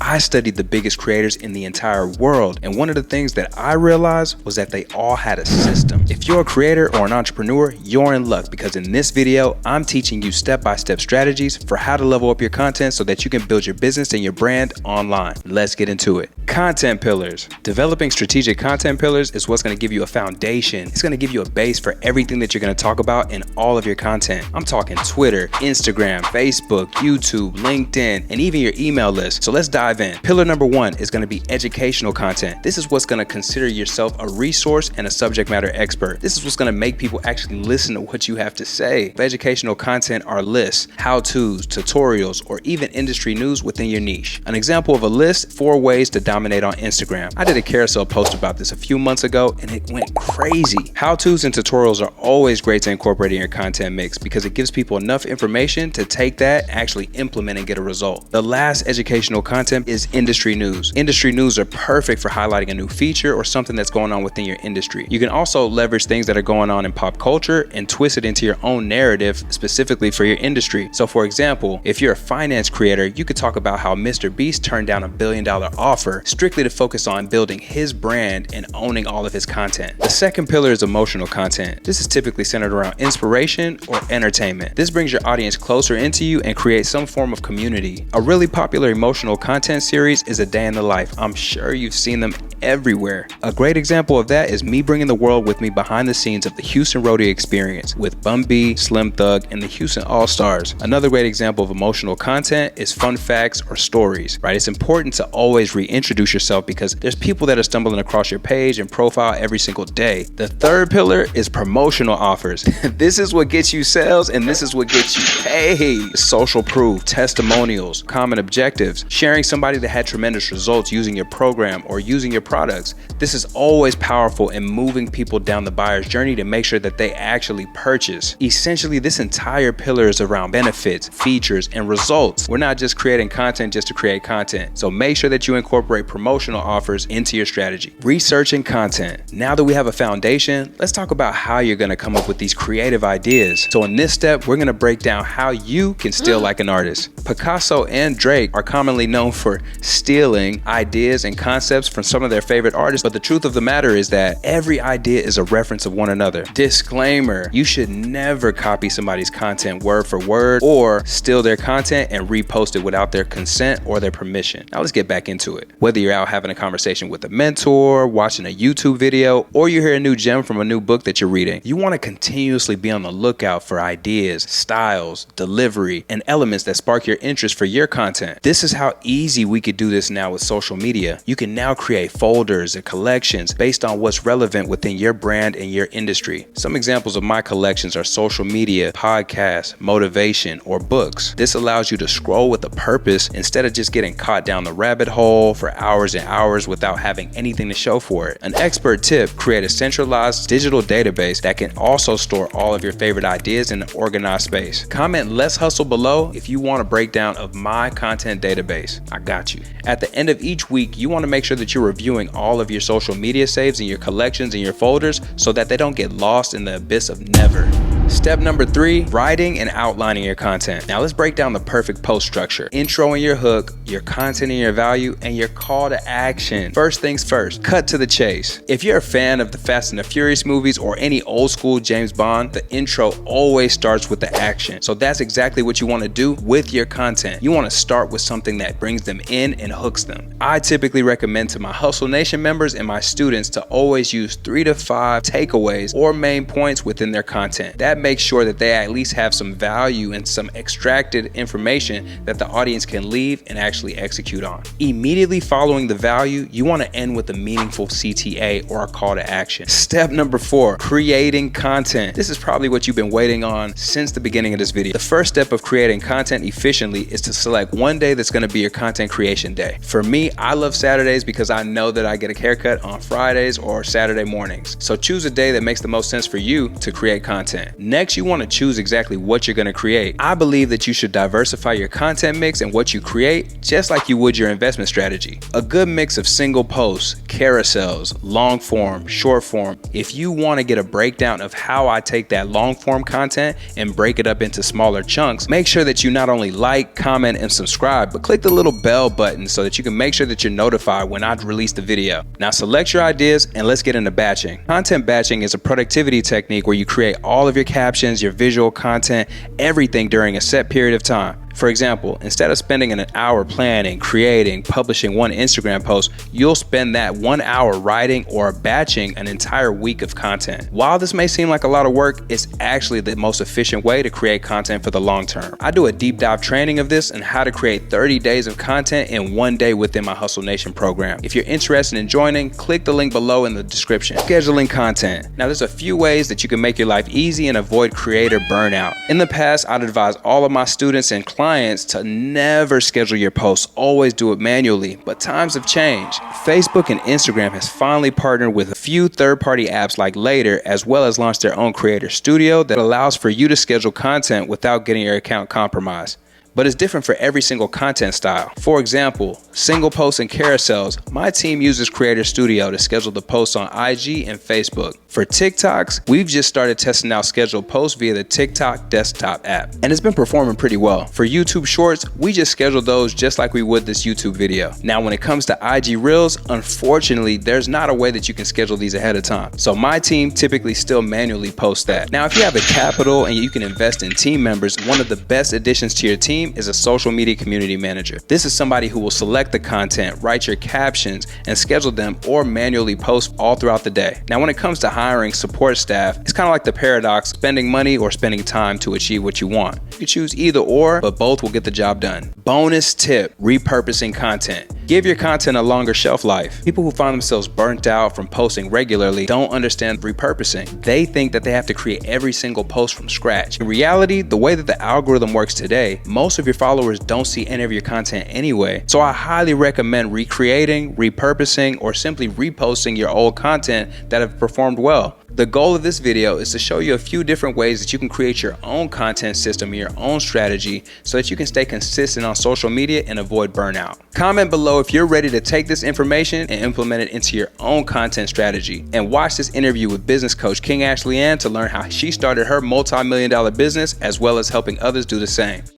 I studied the biggest creators in the entire world, and one of the things that I realized was that they all had a system. If you're a creator or an entrepreneur, you're in luck, because in this video, I'm teaching you step-by-step strategies for how to level up your content so that you can build your business and your brand online. Let's get into it. Content pillars. Developing strategic content pillars is what's going to give you a foundation. It's going to give you a base for everything that you're going to talk about in all of your content. I'm talking Twitter, Instagram, Facebook, YouTube, LinkedIn, and even your email list. So let's dive in. Pillar number one is going to be educational content. This is what's going to consider yourself a resource and a subject matter expert. This is what's going to make people actually listen to what you have to say. Educational content are lists, how-tos, tutorials, or even industry news within your niche. An example of a list: 4 ways to dominate on Instagram. I did a carousel post about this a few months ago and it went crazy. How-tos and tutorials are always great to incorporate in your content mix because it gives people enough information to take that, actually implement, and get a result. The last educational content is industry news. Industry news are perfect for highlighting a new feature or something that's going on within your industry. You can also leverage things that are going on in pop culture and twist it into your own narrative specifically for your industry. So for example, if you're a finance creator, you could talk about how Mr. Beast turned down $1 billion offer strictly to focus on building his brand and owning all of his content. The second pillar is emotional content. This is typically centered around inspiration or entertainment. This brings your audience closer into you and creates some form of community. A really popular emotional content series is A Day in the Life. I'm sure you've seen them everywhere. A great example of that is me bringing the world with me behind the scenes of the Houston Rodeo experience with Bun B, Slim Thug, and the Houston All-Stars. Another great example of emotional content is fun facts or stories, right? It's important to always reintroduce yourself because there's people that are stumbling across your page and profile every single day. The third pillar is promotional offers. This is what gets you sales and this is what gets you paid. Social proof, testimonials, common objectives, sharing somebody that had tremendous results using your program or using your products. This is always powerful in moving people down the buyer's journey to make sure that they actually purchase. Essentially, this entire pillar is around benefits, features, and results. We're not just creating content just to create content. So make sure that you incorporate promotional offers into your strategy. Researching content. Now that we have a foundation, let's talk about how you're going to come up with these creative ideas. So in this step, we're going to break down how you can steal like an artist. Picasso and Drake are commonly known for stealing ideas and concepts from some of their favorite artists, but the truth of the matter is that every idea is a reference of one another. Disclaimer: you should never copy somebody's content word for word or steal their content and repost it without their consent or their permission. Now let's get back into it. Whether you're out having a conversation with a mentor, watching a YouTube video, or you hear a new gem from a new book that you're reading, you want to continuously be on the lookout for ideas, styles, delivery, and elements that spark your interest for your content. This is how easy we could do this now with social media. You can now create folders and collections based on what's relevant within your brand and your industry. Some examples of my collections are social media, podcasts, motivation, or books. This allows you to scroll with a purpose instead of just getting caught down the rabbit hole for hours and hours without having anything to show for it. An expert tip: create a centralized digital database that can also store all of your favorite ideas in an organized space. Comment "Let's Hustle" below if you want a breakdown of my content database. I got you. At the end of each week, you want to make sure that you're reviewing all of your social media saves and your collections and your folders so that they don't get lost in the abyss of never. Step number 3, writing and outlining your content. Now let's break down the perfect post structure. Intro and your hook, your content and your value, and your call to action. First things first, cut to the chase. If you're a fan of the Fast and the Furious movies or any old school James Bond, the intro always starts with the action. So that's exactly what you want to do with your content. You want to start with something that brings them in and hooks them. I typically recommend to my Hustle Nation members and my students to always use 3 to 5 takeaways or main points within their content. That makes sure that they at least have some value and some extracted information that the audience can leave and actually execute on. Immediately following the value, you want to end with a meaningful CTA or a call to action. Step number 4, creating content. This is probably what you've been waiting on since the beginning of this video. The first step of creating content efficiently is to select one day that's going to be your content creation day. For me, I love Saturdays because I know that I get a haircut on Fridays or Saturday mornings. So choose a day that makes the most sense for you to create content. Next, you want to choose exactly what you're going to create. I believe that you should diversify your content mix and what you create, just like you would your investment strategy. A good mix of single posts, carousels, long form, short form. If you want to get a breakdown of how I take that long form content and break it up into smaller chunks, make sure that you not only like, comment, and subscribe, but click the little bell button so that you can make sure that you're notified when I release the video. Now select your ideas and let's get into batching. Content batching is a productivity technique where you create all of your captions, your visual content, everything during a set period of time. For example, instead of spending an hour planning, creating, publishing one Instagram post, you'll spend that 1 hour writing or batching an entire week of content. While this may seem like a lot of work, it's actually the most efficient way to create content for the long term. I do a deep dive training of this and how to create 30 days of content in 1 day within my Hustle Nation program. If you're interested in joining, click the link below in the description. Scheduling content. Now there's a few ways that you can make your life easy and avoid creator burnout. In the past, I'd advise all of my students and clients to never schedule your posts, always do it manually, but times have changed. Facebook and Instagram has finally partnered with a few third-party apps like Later, as well as launched their own creator studio that allows for you to schedule content without getting your account compromised. But it's different for every single content style. For example, single posts and carousels, my team uses Creator Studio to schedule the posts on IG and Facebook. For TikToks, we've just started testing out scheduled posts via the TikTok desktop app, and it's been performing pretty well. For YouTube Shorts, we just schedule those just like we would this YouTube video. Now, when it comes to IG Reels, unfortunately, there's not a way that you can schedule these ahead of time. So my team typically still manually posts that. Now, if you have the capital and you can invest in team members, one of the best additions to your team is a social media community manager. This is somebody who will select the content, write your captions, and schedule them or manually post all throughout the day. Now, when it comes to hiring support staff, it's kind of like the paradox, spending money or spending time to achieve what you want. You can choose either or, but both will get the job done. Bonus tip, repurposing content. Give your content a longer shelf life. People who find themselves burnt out from posting regularly don't understand repurposing. They think that they have to create every single post from scratch. In reality, the way that the algorithm works today, most of your followers don't see any of your content anyway. So I highly recommend recreating, repurposing, or simply reposting your old content that have performed well. The goal of this video is to show you a few different ways that you can create your own content system and your own strategy so that you can stay consistent on social media and avoid burnout. Comment below if you're ready to take this information and implement it into your own content strategy. And watch this interview with business coach King Ashley Ann to learn how she started her multi-million-dollar business as well as helping others do the same.